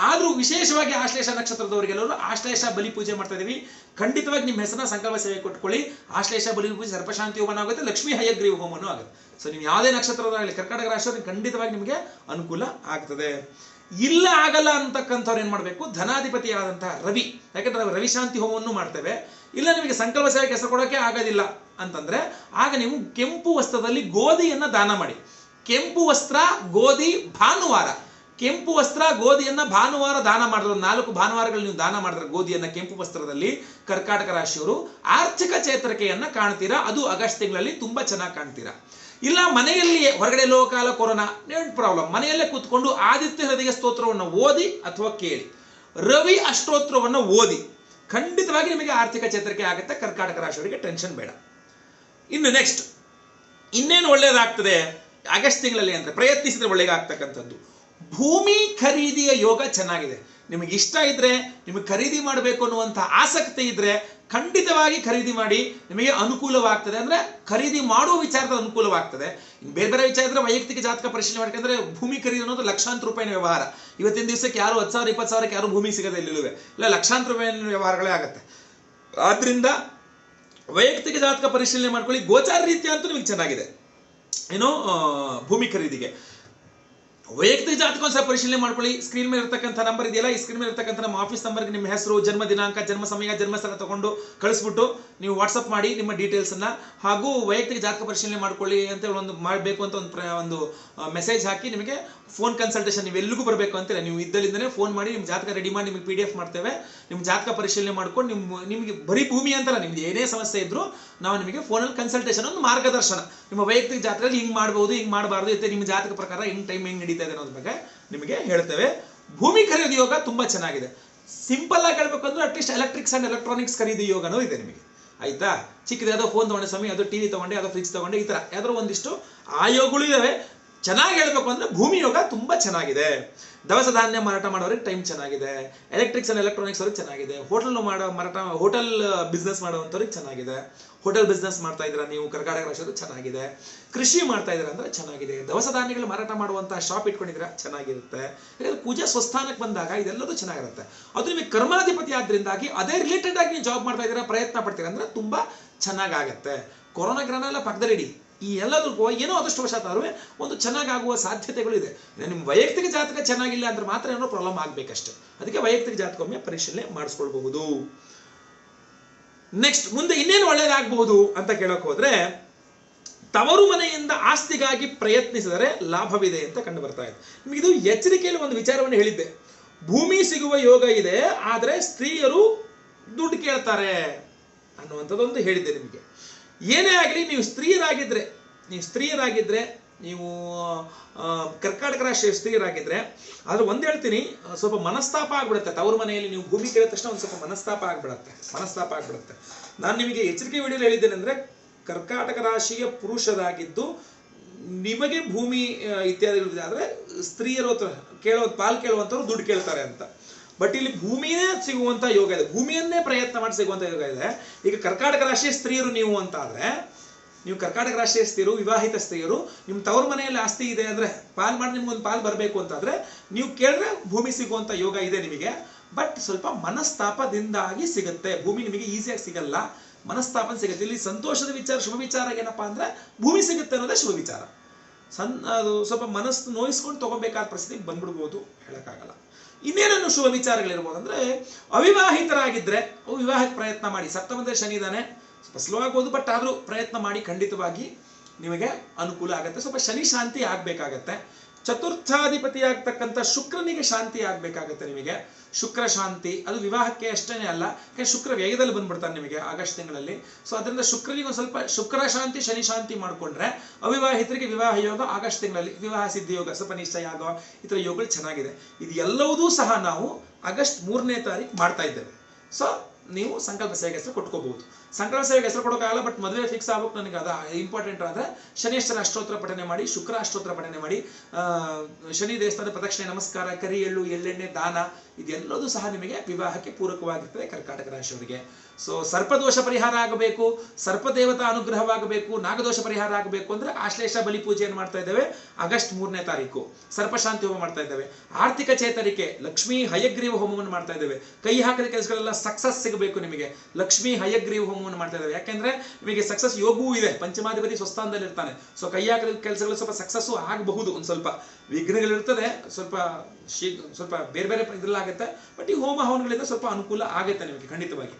ಆದ್ರೂ ವಿಶೇಷವಾಗಿ ಆಶ್ಲೇಷ ನಕ್ಷತ್ರದವರಿಗೆಲ್ಲರೂ ಆಶ್ಲೇಷ ಬಲಿ ಪೂಜೆ ಮಾಡ್ತಾ ಇದೀವಿ. ಖಂಡಿತವಾಗಿ ನಿಮ್ಮ ಹೆಸರನ್ನ ಸಂಕಲ್ಪ ಸೇವೆ ಕೊಟ್ಕೊಳ್ಳಿ. ಆಶ್ಲೇಷ ಬಲಿ ಪೂಜೆ, ಸರ್ಪಶಾಂತಿ ಹೋಮನೂ ಆಗುತ್ತೆ, ಲಕ್ಷ್ಮೀ ಹಯಗ್ರೀವ ಹೋಮನೂ ಆಗುತ್ತೆ. ಸೊ ನೀವು ಯಾವುದೇ ನಕ್ಷತ್ರದಾಗಲಿ ಕರ್ಕಾಟಕ ರಾಶಿಯವರಿಗೆ ಖಂಡಿತವಾಗಿ ನಿಮಗೆ ಅನುಕೂಲ ಆಗ್ತದೆ. ಇಲ್ಲ ಆಗಲ್ಲ ಅಂತಕ್ಕಂಥವ್ರು ಏನ್ ಮಾಡ್ಬೇಕು? ಧನಾಧಿಪತಿಯಾದಂತಹ ರವಿ, ಯಾಕಂದ್ರೆ ನಾವು ರವಿಶಾಂತಿ ಹೋಮವನ್ನು ಮಾಡ್ತೇವೆ. ಇಲ್ಲ ನಿಮಗೆ ಸಂಕಲ್ಪ ಸೇವೆಗೆ ಹೆಸರು ಕೊಡೋಕೆ ಆಗೋದಿಲ್ಲ ಅಂತಂದ್ರೆ ಆಗ ನೀವು ಕೆಂಪು ವಸ್ತ್ರದಲ್ಲಿ ಗೋಧಿಯನ್ನ ದಾನ ಮಾಡಿ. ಕೆಂಪು ವಸ್ತ್ರ, ಗೋಧಿ, ಭಾನುವಾರ, ಕೆಂಪು ವಸ್ತ್ರ ಗೋಧಿಯನ್ನ ಭಾನುವಾರ ದಾನ ಮಾಡಿದ್ರು, 4 ಭಾನುವಾರಗಳು ನೀವು ದಾನ ಮಾಡಿದ್ರೆ ಗೋಧಿಯನ್ನ ಕೆಂಪು ವಸ್ತ್ರದಲ್ಲಿ, ಕರ್ಕಾಟಕ ರಾಶಿಯವರು ಆರ್ಥಿಕ ಚೇತರಿಕೆಯನ್ನ ಕಾಣ್ತೀರಾ. ಅದು ಆಗಸ್ಟ್ ತಿಂಗಳಲ್ಲಿ ತುಂಬಾ ಚೆನ್ನಾಗಿ ಕಾಣ್ತೀರಾ. ಇಲ್ಲ ಮನೆಯಲ್ಲಿಯೇ, ಹೊರಗಡೆ ಲೋಕಾಲ ಕೊರೋನಾ ಪ್ರಾಬ್ಲಮ್, ಮನೆಯಲ್ಲೇ ಕೂತ್ಕೊಂಡು ಆದಿತ್ಯ ಹೃದಯ ಸ್ತೋತ್ರವನ್ನು ಓದಿ ಅಥವಾ ಕೇಳಿ, ರವಿ ಅಷ್ಟೋತ್ರವನ್ನು ಓದಿ. ಖಂಡಿತವಾಗಿ ನಿಮಗೆ ಆರ್ಥಿಕ ಚೇತರಿಕೆ ಆಗುತ್ತೆ. ಕರ್ಕಾಟಕ ರಾಶಿಯವರಿಗೆ ಟೆನ್ಷನ್ ಬೇಡ. ಇನ್ನು ನೆಕ್ಸ್ಟ್ ಇನ್ನೇನು ಒಳ್ಳೇದಾಗ್ತದೆ ಆಗಸ್ಟ್ ತಿಂಗಳಲ್ಲಿ ಅಂದ್ರೆ ಪ್ರಯತ್ನಿಸಿದ್ರೆ ಒಳ್ಳೇದಾಗ್ತಕ್ಕಂಥದ್ದು, ಭೂಮಿ ಖರೀದಿಯ ಯೋಗ ಚೆನ್ನಾಗಿದೆ. ನಿಮಗೆ ಇಷ್ಟ ಇದ್ರೆ, ನಿಮಗೆ ಖರೀದಿ ಮಾಡಬೇಕು ಅನ್ನುವಂಥ ಆಸಕ್ತಿ ಇದ್ರೆ ಖಂಡಿತವಾಗಿ ಖರೀದಿ ಮಾಡಿ, ನಿಮಗೆ ಅನುಕೂಲವಾಗ್ತದೆ. ಅಂದ್ರೆ ಖರೀದಿ ಮಾಡುವ ವಿಚಾರದ ಅನುಕೂಲವಾಗ್ತದೆ. ಬೇರೆ ಬೇರೆ ವಿಚಾರ ಇದ್ರೆ ವೈಯಕ್ತಿಕ ಜಾತಕ ಪರಿಶೀಲನೆ ಮಾಡ್ಕೊಂಡ್ರೆ ಭೂಮಿ ಖರೀದಿ ಅನ್ನೋದು ಲಕ್ಷಾಂತರ ರೂಪಾಯಿನ ವ್ಯವಹಾರ. ಇವತ್ತಿನ ದಿವಸಕ್ಕೆ ಯಾರು 10,000 20,000ಕ್ಕೆ ಯಾರು ಭೂಮಿ ಸಿಗದೆ ಇಲ್ಲವೇ ಇಲ್ಲ, ಲಕ್ಷಾಂತರ ರೂಪಾಯಿನ ವ್ಯವಹಾರಗಳೇ ಆಗುತ್ತೆ. ಆದ್ರಿಂದ ವೈಯಕ್ತಿಕ ಜಾತಕ ಪರಿಶೀಲನೆ ಮಾಡ್ಕೊಳ್ಳಿ. ಗೋಚಾರ ರೀತ್ಯ ಅಂತೂ ನಿಮಗೆ ಚೆನ್ನಾಗಿದೆ ಏನೋ ಭೂಮಿ ಖರೀದಿಗೆ. ವೈಯಕ್ತಿಕ ಜಾತಕ ಒಂದ್ಸಲ ಪರಿಶೀಲನೆ ಮಾಡ್ಕೊಳ್ಳಿ. ಸ್ಕ್ರೀನ್ ಮೇಲೆ ಇರ್ತಕ್ಕಂಥ ನಂಬರ್ ಇದೆಯಲ್ಲ, ಈ ಸ್ಕ್ರೀನ್ ಮೇಲೆ ಇರ್ತಕ್ಕಂಥ ನಮ್ಮ ಆಫೀಸ್ ನಂಬರ್ಗೆ ನಿಮ್ಮ ಹೆಸರು, ಜನ್ಮ ದಿನಾಂಕ, ಜನ್ಮ ಸಮಯ, ಜನ್ಮಸ್ಥಳ ತಗೊಂಡು ಕಳಿಸ್ಬಿಟ್ಟು ನೀವು ವಾಟ್ಸಪ್ ಮಾಡಿ ನಿಮ್ಮ ಡೀಟೇಲ್ಸ್ ಅನ್ನ, ಹಾಗೂ ವೈಯಕ್ತಿಕ ಜಾತಕ ಪರಿಶೀಲನೆ ಮಾಡ್ಕೊಳ್ಳಿ ಅಂತ ಒಂದು ಮಾಡಬೇಕು ಅಂತ ಒಂದು ಮೆಸೇಜ್ ಹಾಕಿ ನಿಮಗೆ ಫೋನ್ ಕನ್ಸಲ್ಟೇಷನ್ ನೀವು ಎಲ್ಲಿಗೂ ಬರಬೇಕು ಅಂತಿಲ್ಲ, ನೀವು ಇದ್ದಲ್ಲಿಂದನೇ ಫೋನ್ ಮಾಡಿ ನಿಮ್ಮ ಜಾತಕ ರೆಡಿ ಮಾಡಿ ನಿಮಗೆ PDF ಮಾಡ್ತೇವೆ. ನಿಮ್ಮ ಜಾತಕ ಪರಿಶೀಲನೆ ಮಾಡ್ಕೊಂಡು ನಿಮಗೆ ಬರೀ ಭೂಮಿ ಅಂತಲ್ಲ, ನಿಮ್ದು ಏನೇ ಸಮಸ್ಯೆ ಇದ್ರು ನಾವು ನಿಮಗೆ ಫೋನಲ್ಲಿ ಕನ್ಸಲ್ಟೇಷನ್, ಒಂದು ಮಾರ್ಗದರ್ಶನ, ನಿಮ್ಮ ವೈಯಕ್ತಿಕ ಜಾತಕದಲ್ಲಿ ಹಿಂಗ್ ಮಾಡಬಹುದು, ಹಿಂಗ್ ಮಾಡಬಾರ್ದು, ಇತ್ತೆ ನಿಮ್ಮ ಜಾತಕ ಪ್ರಕಾರ ಹಿಂಗ್ ಟೈಮ್ ಹೆಂಗ್ ನಡೀತಾ ಇದೆ ಅನ್ನೋದ್ರ ಬಗ್ಗೆ ನಿಮಗೆ ಹೇಳ್ತೇವೆ. ಭೂಮಿ ಖರೀದಿ ಯೋಗ ತುಂಬಾ ಚೆನ್ನಾಗಿದೆ. ಸಿಂಪಲ್ ಆಗಿ ಹೇಳ್ಬೇಕು ಅಂದ್ರೆ ಅಟ್ಲೀಸ್ಟ್ ಎಲೆಕ್ಟ್ರಿಕ್ಸ್ ಅಂಡ್ ಎಲೆಕ್ಟ್ರಾನಿಕ್ಸ್ ಖರೀದಿ ಯೋಗನೂ ಇದೆ ನಿಮಗೆ. ಆಯ್ತಾ? ಚಿಕ್ಕದು ಯಾವುದೋ ಫೋನ್ ತಗೊಂಡೆ ಸ್ವಾಮಿ, ಅದು TV ತಗೊಂಡೆ, ಅದು ಫ್ರಿಜ್ ತಗೊಂಡೆ, ಈ ತರ ಯಾವ್ದಾದ್ರು ಒಂದಿಷ್ಟು ಆ ಯೋಗಗಳು ಇದಾವೆ. ಚೆನ್ನಾಗಿ ಹೇಳ್ಬೇಕು ಅಂದ್ರೆ ಭೂಮಿ ಯೋಗ ತುಂಬಾ ಚೆನ್ನಾಗಿದೆ. ದವಸ ಧಾನ್ಯ ಮಾರಾಟ ಮಾಡೋರಿಗೆ ಟೈಮ್ ಚೆನ್ನಾಗಿದೆ. ಎಲೆಕ್ಟ್ರಿಕ್ಸ್ ಅಂಡ್ ಎಲೆಕ್ಟ್ರಾನಿಕ್ಸ್ ಅವ್ರಿಗೆ ಚೆನ್ನಾಗಿದೆ. ಹೋಟೆಲ್ ಬಿಸ್ನೆಸ್ ಮಾಡುವಂಥವ್ರಿಗೆ ಚೆನ್ನಾಗಿದೆ. ಹೋಟೆಲ್ ಬಿಸ್ನೆಸ್ ಮಾಡ್ತಾ ಇದ್ದೀರಾ ನೀವು, ಕರ್ನಾಟಕ ರಾಜ್ಯದ್ದು ಚೆನ್ನಾಗಿದೆ. ಕೃಷಿ ಮಾಡ್ತಾ ಇದ್ದೀರಾ ಅಂದ್ರೆ ಚೆನ್ನಾಗಿದೆ. ದವಸ ಧಾನ್ಯಗಳು ಮಾರಾಟ ಮಾಡುವಂತಹ ಶಾಪ್ ಇಟ್ಕೊಂಡಿದ್ರೆ ಚೆನ್ನಾಗಿರುತ್ತೆ. ಯಾಕಂದ್ರೆ ಪೂಜಾ ಸ್ವಸ್ಥಾನಕ್ಕೆ ಬಂದಾಗ ಇದೆಲ್ಲದೂ ಚೆನ್ನಾಗಿರುತ್ತೆ. ಅದು ನಿಮಗೆ ಕರ್ಮಾಧಿಪತಿ ಆದ್ರಿಂದಾಗಿ ಅದೇ ರಿಲೇಟೆಡ್ ಆಗಿ ನೀವು ಜಾಬ್ ಮಾಡ್ತಾ ಇದ್ದೀರಾ, ಪ್ರಯತ್ನ ಪಡ್ತೀರಾ ಅಂದ್ರೆ ತುಂಬಾ ಚೆನ್ನಾಗಾಗತ್ತೆ. ಕೊರೋನಾ ಗ್ರಹಣ ಎಲ್ಲ ಪಕ್ಕದಲ್ಲಿಡಿ, ಈ ಎಲ್ಲದಕ್ಕೂ ಏನೋ ಅದಷ್ಟು ವಶಾತಾರು ಒಂದು ಚೆನ್ನಾಗಾಗುವ ಸಾಧ್ಯತೆಗಳು ಇದೆ. ನಿಮ್ಮ ವೈಯಕ್ತಿಕ ಜಾತಕ ಚೆನ್ನಾಗಿಲ್ಲ ಅಂದ್ರೆ ಮಾತ್ರ ಏನೋ ಪ್ರಾಬ್ಲಮ್ ಆಗ್ಬೇಕಷ್ಟೇ. ಅದಕ್ಕೆ ವೈಯಕ್ತಿಕ ಜಾತಕೊಮ್ಮೆ ಪರಿಶೀಲನೆ ಮಾಡಿಸ್ಕೊಳ್ಬಹುದು. ನೆಕ್ಸ್ಟ್ ಮುಂದೆ ಇನ್ನೇನು ಒಳ್ಳೇದಾಗಬಹುದು ಅಂತ ಕೇಳಕ್ ಹೋದ್ರೆ, ತವರು ಮನೆಯಿಂದ ಆಸ್ತಿಗಾಗಿ ಪ್ರಯತ್ನಿಸಿದರೆ ಲಾಭವಿದೆ ಅಂತ ಕಂಡು ಬರ್ತಾ ಇದೆ. ನಿಮಗೆ ಇದು ಎಚ್ಚರಿಕೆಯಲ್ಲಿ ಒಂದು ವಿಚಾರವನ್ನು ಹೇಳಿದ್ದೆ. ಭೂಮಿ ಸಿಗುವ ಯೋಗ ಇದೆ, ಆದ್ರೆ ಸ್ತ್ರೀಯರು ದುಡ್ಡು ಕೇಳ್ತಾರೆ ಅನ್ನುವಂಥದ್ದೊಂದು ಹೇಳಿದ್ದೆ ನಿಮಗೆ. ಏನೇ ಆಗಲಿ, ನೀವು ಸ್ತ್ರೀಯರಾಗಿದ್ರೆ ನೀವು ಕರ್ಕಾಟಕ ರಾಶಿಯ ಸ್ತ್ರೀಯರಾಗಿದ್ರೆ, ಆದ್ರೆ ಒಂದ್ ಹೇಳ್ತೀನಿ, ಸ್ವಲ್ಪ ಮನಸ್ತಾಪ ಆಗ್ಬಿಡುತ್ತೆ. ತವರು ಮನೆಯಲ್ಲಿ ನೀವು ಭೂಮಿ ಕೇಳಿದ ತಕ್ಷಣ ಒಂದು ಸ್ವಲ್ಪ ಮನಸ್ತಾಪ ಆಗ್ಬಿಡುತ್ತೆ. ನಾನು ನಿಮಗೆ ಎಚ್ಚರಿಕೆ ವಿಡಿಯೋಲಿ ಹೇಳಿದ್ದೇನೆ ಅಂದ್ರೆ, ಕರ್ಕಾಟಕ ರಾಶಿಯ ಪುರುಷರಾಗಿದ್ದು ನಿಮಗೆ ಭೂಮಿ ಇತ್ಯಾದಿ ಆದ್ರೆ ಸ್ತ್ರೀಯರು ಪಾಲ್ ಕೇಳುವಂಥವ್ರು ದುಡ್ಡು ಕೇಳ್ತಾರೆ ಅಂತ. ಬಟ್ ಇಲ್ಲಿ ಭೂಮಿಯೇ ಸಿಗುವಂತ ಯೋಗ ಇದೆ, ಭೂಮಿಯನ್ನೇ ಪ್ರಯತ್ನ ಮಾಡಿ ಸಿಗುವಂತ ಯೋಗ ಇದೆ. ಈಗ ಕರ್ಕಾಟಕ ರಾಶಿಯ ಸ್ತ್ರೀಯರು ನೀವು ಅಂತ ಆದ್ರೆ, ನೀವು ಕರ್ಕಾಟಕ ರಾಶಿಯ ಸ್ತ್ರೀಯರು, ವಿವಾಹಿತ ಸ್ತ್ರೀಯರು, ನಿಮ್ಮ ತವರು ಮನೆಯಲ್ಲಿ ಆಸ್ತಿ ಇದೆ ಅಂದ್ರೆ ಪಾಲ್ ಮಾಡಿ ನಿಮ್ಗೊಂದು ಪಾಲ್ ಬರಬೇಕು ಅಂತಾದ್ರೆ ನೀವು ಕೇಳಿದ್ರೆ ಭೂಮಿ ಸಿಗುವಂತ ಯೋಗ ಇದೆ ನಿಮಗೆ. ಬಟ್ ಸ್ವಲ್ಪ ಮನಸ್ತಾಪದಿಂದಾಗಿ ಸಿಗುತ್ತೆ. ಭೂಮಿ ನಿಮಗೆ ಈಸಿಯಾಗಿ ಸಿಗಲ್ಲ, ಮನಸ್ತಾಪ ಸಿಗುತ್ತೆ. ಇಲ್ಲಿ ಸಂತೋಷದ ವಿಚಾರ, ಶುಭ ವಿಚಾರ ಏನಪ್ಪಾ ಅಂದ್ರೆ ಭೂಮಿ ಸಿಗುತ್ತೆ ಅನ್ನೋದೇ ಶುಭ ವಿಚಾರ. ಅದು ಸ್ವಲ್ಪ ಮನಸ್ಸು ನೋಯಿಸ್ಕೊಂಡು ತಗೋಬೇಕಾದ ಪರಿಸ್ಥಿತಿ ಬಂದ್ಬಿಡ್ಬೋದು, ಹೇಳಕ್ಕಾಗಲ್ಲ. ಇನ್ನೇನನ್ನು ಶುಭ ವಿಚಾರಗಳಿರ್ಬೋದು ಅಂದ್ರೆ, ಅವಿವಾಹಿತರಾಗಿದ್ರೆ ವಿವಾಹಕ್ಕೆ ಪ್ರಯತ್ನ ಮಾಡಿ. ಸಪ್ತಮದಲ್ಲಿ ಶನಿ ಇದ್ದಾನೆ, ಸ್ವಲ್ಪ ಸ್ಲೋ ಆಗ್ಬೋದು, ಬಟ್ ಆದ್ರೂ ಪ್ರಯತ್ನ ಮಾಡಿ, ಖಂಡಿತವಾಗಿ ನಿಮಗೆ ಅನುಕೂಲ ಆಗುತ್ತೆ. ಸ್ವಲ್ಪ ಶನಿ ಶಾಂತಿ ಆಗ್ಬೇಕಾಗತ್ತೆ. ಚತುರ್ಥಾಧಿಪತಿ ಆಗ್ತಕ್ಕಂಥ ಶುಕ್ರನಿಗೆ ಶಾಂತಿ ಆಗ್ಬೇಕಾಗತ್ತೆ ನಿಮಗೆ. ಶುಕ್ರ ಶಾಂತಿ ಅದು ವಿವಾಹಕ್ಕೆ ಅಷ್ಟೇನೆ ಅಲ್ಲ, ಶುಕ್ರ ವ್ಯಯದಲ್ಲಿ ಬಂದ್ಬಿಡ್ತಾನೆ ನಿಮಗೆ ಆಗಸ್ಟ್ ತಿಂಗಳಲ್ಲಿ. ಸೊ ಅದರಿಂದ ಶುಕ್ರನಿಗೆ ಒಂದು ಸ್ವಲ್ಪ ಶುಕ್ರ ಶಾಂತಿ ಶನಿ ಶಾಂತಿ ಮಾಡ್ಕೊಂಡ್ರೆ ಅವಿವಾಹಿತರಿಗೆ ವಿವಾಹ ಯೋಗ ಆಗಸ್ಟ್ ತಿಂಗಳಲ್ಲಿ, ವಿವಾಹ ಸಿದ್ಧಿ ಯೋಗ, ಸ್ವಲ್ಪ ನಿಶ್ಚಯ ಆಗೋ ಈ ತರ ಯೋಗಗಳು ಚೆನ್ನಾಗಿದೆ. ಇದು ಎಲ್ಲವೂ ಸಹ ನಾವು ಆಗಸ್ಟ್ 3ನೇ ತಾರೀಕು ಮಾಡ್ತಾ ಇದ್ದೇವೆ. ಸೊ ನೀವು ಸಂಕಲ್ಪ ಸೇವೆಗೆ ಹೆಸರು ಕೊಟ್ಕೋಬಹುದು. ಸಂಕಲ್ಪ ಸೇವೆಗೆ ಹೆಸರು ಕೊಡೋಕ್ಕಾಗಲ್ಲ, ಬಟ್ ಮದುವೆ ಫಿಕ್ಸ್ ಆಗ್ಬೇಕು ನನಗೆ ಅದು ಇಂಪಾರ್ಟೆಂಟ್ ಆದ್ರೆ ಶನೇಶ್ವರ ಅಷ್ಟೋತ್ತರ ಪಠನೆ ಮಾಡಿ, ಶುಕ್ರ ಅಷ್ಟೋತ್ತರ ಪಠನೆ ಮಾಡಿ, ಶನಿ ದೇವಸ್ಥಾನದ ಪ್ರದಕ್ಷಿಣೆ, ನಮಸ್ಕಾರ, ಕರಿ ಎಳ್ಳು, ಎಳ್ಳೆಣ್ಣೆ ದಾನ, ಇದೆಲ್ಲದೂ ಸಹ ನಿಮಗೆ ವಿವಾಹಕ್ಕೆ ಪೂರಕವಾಗಿರ್ತದೆ ಕರ್ಕಾಟಕ ರಾಶಿಯವರಿಗೆ. ಸೊ ಸರ್ಪದೋಷ ಪರಿಹಾರ ಆಗಬೇಕು, ಸರ್ಪದೇವತಾ ಅನುಗ್ರಹವಾಗಬೇಕು, ನಾಗದೋಷ ಪರಿಹಾರ ಆಗಬೇಕು ಅಂದ್ರೆ ಆಶ್ಲೇಷ ಬಲಿ ಪೂಜೆಯನ್ನು ಮಾಡ್ತಾ ಇದ್ದೇವೆ ಆಗಸ್ಟ್ 3ನೇ ತಾರೀಕು. ಸರ್ಪಶಾಂತಿ ಹೋಮ ಮಾಡ್ತಾ ಇದ್ದೇವೆ. ಆರ್ಥಿಕ ಚೇತರಿಕೆ, ಲಕ್ಷ್ಮೀ ಹಯಗ್ರೀವ ಹೋಮವನ್ನು ಮಾಡ್ತಾ ಇದ್ದೇವೆ. ಕೈ ಹಾಕಿದ ಕೆಲಸಗಳೆಲ್ಲ ಸಕ್ಸಸ್ ಸಿಗಬೇಕು ನಿಮಗೆ, ಲಕ್ಷ್ಮೀ ಹಯಗ್ರೀವ ಹೋಮವನ್ನು ಮಾಡ್ತಾ ಇದ್ದೇವೆ. ಯಾಕೆಂದ್ರೆ ನಿಮಗೆ ಸಕ್ಸಸ್ ಯೋಗವೂ ಇದೆ, ಪಂಚಮಾಧಿಪತಿ ಸ್ವಸ್ಥಾನದಲ್ಲಿ ಇರ್ತಾನೆ. ಸೊ ಕೈ ಹಾಕಿದ ಕೆಲಸಗಳು ಸ್ವಲ್ಪ ಸಕ್ಸಸ್ಸು ಆಗಬಹುದು, ಒಂದು ಸ್ವಲ್ಪ ವಿಘ್ನಗಳಿರ್ತದೆ, ಸ್ವಲ್ಪ ಬೇರೆ ಬೇರೆ ಇದ್ರಲ್ಲಾಗುತ್ತೆ. ಬಟ್ ಈ ಹೋಮ ಹವನಗಳಿಂದ ಸ್ವಲ್ಪ ಅನುಕೂಲ ಆಗುತ್ತೆ ನಿಮಗೆ ಖಂಡಿತವಾಗಿ.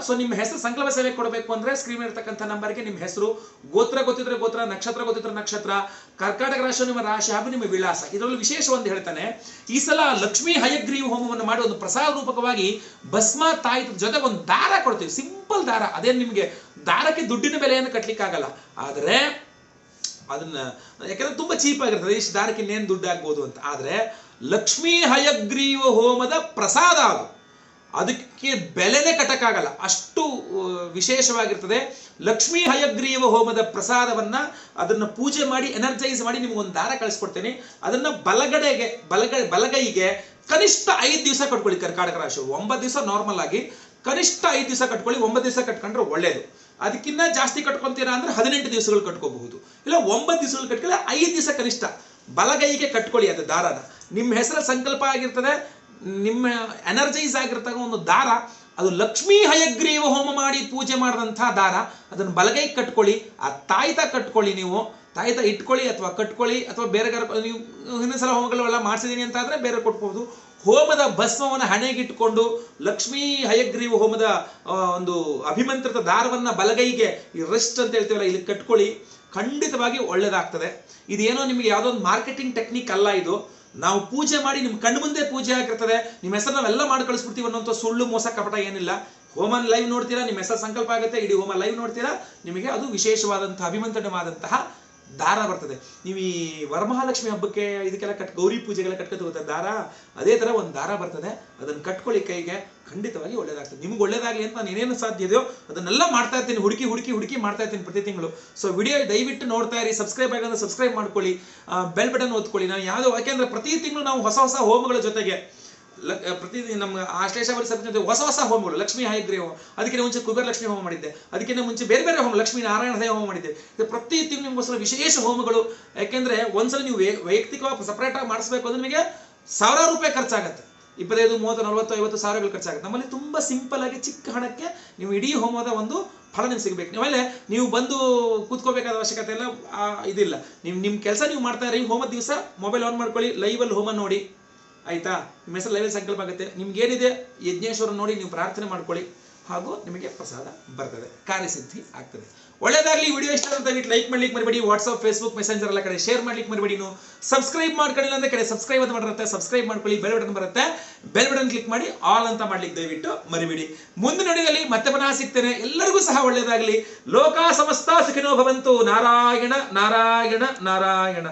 ಸೊ ನಿಮ್ಮ ಹೆಸರು ಸಂಕಲ್ಪ ಸೇವೆ ಕೊಡಬೇಕು ಅಂದ್ರೆ ಸ್ಕ್ರೀನ್ ಇರ್ತಕ್ಕಂಥ ನಂಬರ್ಗೆ ನಿಮ್ಮ ಹೆಸರು, ಗೋತ್ರ ಗೊತ್ತಿದ್ರೆ ಗೋತ್ರ, ನಕ್ಷತ್ರ ಗೊತ್ತಿದ್ರೆ ನಕ್ಷತ್ರ, ಕರ್ಕಾಟಕ ರಾಶಿ ನಿಮ್ಮ ರಾಶಿ ಹಾಗೂ ನಿಮ್ಮ ವಿಳಾಸ. ಇದರಲ್ಲಿ ವಿಶೇಷ ಒಂದು ಹೇಳ್ತಾನೆ, ಈ ಸಲ ಲಕ್ಷ್ಮೀ ಹಯಗ್ರೀವ ಹೋಮವನ್ನು ಮಾಡಿ ಒಂದು ಪ್ರಸಾದ ರೂಪಕವಾಗಿ ಭಸ್ಮ ತಾಯಿತ ಜೊತೆಗೆ ಒಂದು ದಾರ ಕೊಡ್ತೀವಿ, ಸಿಂಪಲ್ ದಾರ. ಅದೇನು ನಿಮಗೆ ದಾರಕ್ಕೆ ದುಡ್ಡಿನ ಬೆಲೆಯನ್ನು ಕಟ್ಟಲಿಕ್ಕಾಗಲ್ಲ, ಆದರೆ ಅದನ್ನ ಯಾಕಂದ್ರೆ ತುಂಬಾ ಚೀಪ್ ಆಗಿರ್ತದೆ, ಇಷ್ಟು ದಾರಕ್ಕೆ ಇನ್ನೇನು ದುಡ್ಡು ಆಗ್ಬೋದು ಅಂತ. ಆದ್ರೆ ಲಕ್ಷ್ಮೀ ಹಯಗ್ರೀವ ಹೋಮದ ಪ್ರಸಾದ ಅದು, ಅದಕ್ಕೆ ಬೆಲೆನೇ ಕಟ್ಟಕ್ಕಾಗಲ್ಲ, ಅಷ್ಟು ವಿಶೇಷವಾಗಿರ್ತದೆ. ಲಕ್ಷ್ಮೀ ಹಯಗ್ರೀವ ಹೋಮದ ಪ್ರಸಾದವನ್ನ ಅದನ್ನ ಪೂಜೆ ಮಾಡಿ ಎನರ್ಜೈಸ್ ಮಾಡಿ ನಿಮ್ಗೊಂದು ದಾರ ಕಳಿಸ್ಕೊಡ್ತೇನೆ. ಅದನ್ನ ಬಲಗೈಗೆ ಕನಿಷ್ಠ 5 ದಿವಸ ಕಟ್ಕೊಳ್ಳಿ. ಕರ್ಕಾಟಕ ರಾಶಿ 9 ದಿವಸ ನಾರ್ಮಲ್ ಆಗಿ, ಕನಿಷ್ಠ 5 ದಿವಸ ಕಟ್ಕೊಳ್ಳಿ. 9 ದಿವಸ ಕಟ್ಕೊಂಡ್ರೆ ಒಳ್ಳೇದು. ಅದಕ್ಕಿಂತ ಜಾಸ್ತಿ ಕಟ್ಕೊಂತೀರಾ ಅಂದ್ರೆ 18 ದಿವಸಗಳು ಕಟ್ಕೋಬಹುದು, ಇಲ್ಲ 9 ದಿವಸಗಳು ಕಟ್ಕೊಳ್ಳಿ. 5 ದಿವಸ ಕನಿಷ್ಠ ಬಲಗೈಗೆ ಕಟ್ಕೊಳ್ಳಿ. ಅದು ದಾರನ ನಿಮ್ಮ ಹೆಸರಲ್ಲಿ ಸಂಕಲ್ಪ ಆಗಿರ್ತದೆ, ನಿಮ್ಮ ಎನರ್ಜೈಸ್ ಆಗಿರ್ತಕ್ಕ ಒಂದು ದಾರ, ಅದು ಲಕ್ಷ್ಮೀ ಹಯಗ್ರೀವ ಹೋಮ ಮಾಡಿ ಪೂಜೆ ಮಾಡಿದಂತಹ ದಾರ. ಅದನ್ನು ಬಲಗೈ ಕಟ್ಕೊಳ್ಳಿ. ಆ ತಾಯ್ತ ಕಟ್ಕೊಳ್ಳಿ, ನೀವು ತಾಯ್ತ ಇಟ್ಕೊಳ್ಳಿ ಅಥವಾ ಕಟ್ಕೊಳ್ಳಿ, ಅಥವಾ ಬೇರೆ ನೀವು ಹಿಂದಿನ ಸಲ ಹೋಮಗಳೆಲ್ಲ ಮಾಡಿಸಿದೀನಿ ಅಂತ ಆದ್ರೆ ಬೇರೆ ಕೊಟ್ಬೋದು. ಹೋಮದ ಭಸ್ಮವನ್ನು ಹಣೆಗಿಟ್ಕೊಂಡು ಲಕ್ಷ್ಮೀ ಹಯಗ್ರೀವ ಹೋಮದ ಒಂದು ಅಭಿಮಂತ್ರಿತ ದಾರವನ್ನ ಬಲಗೈಗೆ ಈ ರೆಸ್ಟ್ ಅಂತ ಹೇಳ್ತೀವಲ್ಲ ಇಲ್ಲಿ ಕಟ್ಕೊಳ್ಳಿ. ಖಂಡಿತವಾಗಿ ಒಳ್ಳೇದಾಗ್ತದೆ. ಇದೇನೋ ನಿಮಗೆ ಯಾವುದೋ ಒಂದು ಮಾರ್ಕೆಟಿಂಗ್ ಟೆಕ್ನಿಕ್ ಅಲ್ಲ, ಇದು ನಾವು ಪೂಜೆ ಮಾಡಿ ನಿಮ್ಮ ಕಣ್ಣು ಮುಂದೆ ಪೂಜೆ ಆಗಿರ್ತದೆ. ನಿಮ್ಮ ಹೆಸರು ನಾವೆಲ್ಲ ಮಾಡಿ ಕಳಿಸ್ಬಿಡ್ತೀವಿ ಅನ್ನೋಂಥ ಸುಳ್ಳು ಮೋಸ ಕಪಟ ಏನಿಲ್ಲ. ಹೋಮನ್ ಲೈವ್ ನೋಡ್ತೀರಾ, ನಿಮ್ಮ ಹೆಸರು ಸಂಕಲ್ಪ ಆಗುತ್ತೆ, ಇಡೀ ಹೋಮ ಲೈವ್ ನೋಡ್ತೀರಾ, ನಿಮಗೆ ಅದು ವಿಶೇಷವಾದಂತಹ ಅಭಿಮಂತ್ರಣವಾದಂತಹ ದಾರ ಬರ್ತದೆ. ನೀವು ಈ ವರಮಹಾಲಕ್ಷ್ಮಿ ಹಬ್ಬಕ್ಕೆ ಇದಕ್ಕೆಲ್ಲ ಗೌರಿ ಪೂಜೆಗೆಲ್ಲ ಕಟ್ಕೊತ ದಾರ, ಅದೇ ತರ ಒಂದು ದಾರ ಬರ್ತದೆ. ಅದನ್ನ ಕಟ್ಕೊಳ್ಳಿ ಕೈಗೆ, ಖಂಡಿತವಾಗಿ ಒಳ್ಳೇದಾಗ್ತದೆ. ನಿಮ್ಗೆ ಒಳ್ಳೇದಾಗಲಿ ಅಂತ ನಾನು ಏನೇನು ಸಾಧ್ಯ ಇದೆಯೋ ಅದನ್ನೆಲ್ಲ ಮಾಡ್ತಾ ಇರ್ತೀನಿ, ಹುಡುಕಿ ಮಾಡ್ತಾ ಇರ್ತೀನಿ ಪ್ರತಿ ತಿಂಗಳು. ಸೊ ವಿಡಿಯೋ ದಯವಿಟ್ಟು ನೋಡ್ತಾ ಇರಿ. ಸಬ್ಸ್ಕ್ರೈಬ್ ಆಗಂದ್ರೆ ಸಬ್ಸ್ಕ್ರೈಬ್ ಮಾಡ್ಕೊಳ್ಳಿ, ಬೆಲ್ ಬಟನ್ ಒತ್ಕೊಳ್ಳಿ. ನಾನು ಯಾವುದೋ ಯಾಕೆಂದ್ರೆ ಪ್ರತಿ ತಿಂಗಳು ನಾವು ಹೊಸ ಹೋಮಗಳ ಜೊತೆಗೆ ಪ್ರತಿ ನಮ್ಮ ಆಶ್ಲೇಷಾವಳಿ ಸಭೆ ಹೊಸ ಹೋಮಗಳು, ಲಕ್ಷ್ಮೀ ಹಯಗ್ರೀವ ಹೋಮ, ಅದಕ್ಕಿಂತ ಮುಂಚೆ ಕುಬೇರ ಲಕ್ಷ್ಮಿ ಹೋಮ ಮಾಡಿದ್ದೆ, ಅದಕ್ಕಿಂತ ಮುಂಚೆ ಬೇರೆ ಹೋಮ, ಲಕ್ಷ್ಮೀ ನಾರಾಯಣ ದೇವ ಹೋಮ ಮಾಡಿದ್ದೆ. ಪ್ರತಿ ತಿಂಗಳು ನಿಮಗೋಸ್ಕರ ವಿಶೇಷ ಹೋಮಗಳು. ಯಾಕೆಂದ್ರೆ ಒಂದ್ಸಲ ನೀವು ವೈಯಕ್ತಿಕವಾಗಿ ಸಪರೇಟ್ ಆಗಿ ಮಾಡಿಸ್ಬೇಕು ಅಂದ್ರೆ ನಿಮಗೆ 1000 ರೂಪಾಯಿ ಖರ್ಚಾಗತ್ತೆ. 25, 30, 40, 50 ಸಾವಿರಗಳು ಖರ್ಚಾಗುತ್ತೆ. ನಮ್ಮಲ್ಲಿ ತುಂಬಾ ಸಿಂಪಲ್ ಆಗಿ ಚಿಕ್ಕ ಹಣಕ್ಕೆ ನೀವು ಇಡೀ ಹೋಮದ ಒಂದು ಫಲ ನಿಮ್ಗೆ ಸಿಗಬೇಕು. ಆಮೇಲೆ ನೀವು ಬಂದು ಕೂತ್ಕೋಬೇಕಾದ ಅವಶ್ಯಕತೆ ಇಲ್ಲ, ಇದಿಲ್ಲ. ನಿಮ್ಮ ಕೆಲಸ ನೀವು ಮಾಡ್ತಾ ಇರಿ. ಹೋಮದ ದಿವಸ ಮೊಬೈಲ್ ಆನ್ ಮಾಡ್ಕೊಳ್ಳಿ, ಲೈವಲ್ಲಿ ಹೋಮ ನೋಡಿ, ಆಯ್ತಾ? ನಿಮ್ಮ ಹೆಸರು ಲೈವಲ್ಲಿ ಸಂಕಲ್ಪ ಆಗುತ್ತೆ. ನಿಮ್ಗೆ ಏನಿದೆ ಯಜ್ಞೇಶ್ವರ ನೋಡಿ ನೀವು ಪ್ರಾರ್ಥನೆ ಮಾಡ್ಕೊಳ್ಳಿ, ಹಾಗೂ ನಿಮಗೆ ಪ್ರಸಾದ ಬರ್ತದೆ, ಕಾರ್ಯಸಿದ್ಧಿ ಆಗ್ತದೆ. ಒಳ್ಳೇದಾಗ್ಲಿ. ವಿಡಿಯೋ ಇಷ್ಟ ಅಂತ ದಯವಿಟ್ಟು ಲೈಕ್ ಮಾಡ್ಲಿಕ್ಕೆ ಮರಿಬೇಡಿ. ವಾಟ್ಸ್ಆಪ್, ಫೇಸ್ಬುಕ್, ಮೆಸೆಂಜರ್ ಎಲ್ಲ ಕಡೆ ಶೇರ್ ಮಾಡ್ಲಿಕ್ಕೆ ಮರಿಬೇಡಿ. ನೀವು ಸಬ್ಸ್ಕ್ರೈಬ್ ಮಾಡ್ಕೊಳ್ಳಿಲ್ಲ ಅಂದ್ರೆ ಕಡೆ ಸಬ್ಸ್ಕ್ರೈಬ್ ಅಂತ ಮಾಡಿರುತ್ತೆ, ಸಬ್ಸ್ಕ್ರೈಬ್ ಮಾಡ್ಕೊಳ್ಳಿ. ಬೆಲ್ ಬಟನ್ ಬರುತ್ತೆ, ಬೆಲ್ ಬಟನ್ ಕ್ಲಿಕ್ ಮಾಡಿ ಆಲ್ ಅಂತ ಮಾಡ್ಲಿಕ್ಕೆ ದಯವಿಟ್ಟು ಮರಿಬೇಡಿ. ಮುಂದಿನ ವಿಡಿಯೋದಲ್ಲಿ ಮತ್ತೆ ಪುನಃ ಸಿಗ್ತೇನೆ. ಎಲ್ಲರಿಗೂ ಸಹ ಒಳ್ಳೇದಾಗ್ಲಿ. ಲೋಕ ಸಮಸ್ತ ಸುಖಿನೋ ಭವಂತು. ನಾರಾಯಣ ನಾರಾಯಣ ನಾರಾಯಣ.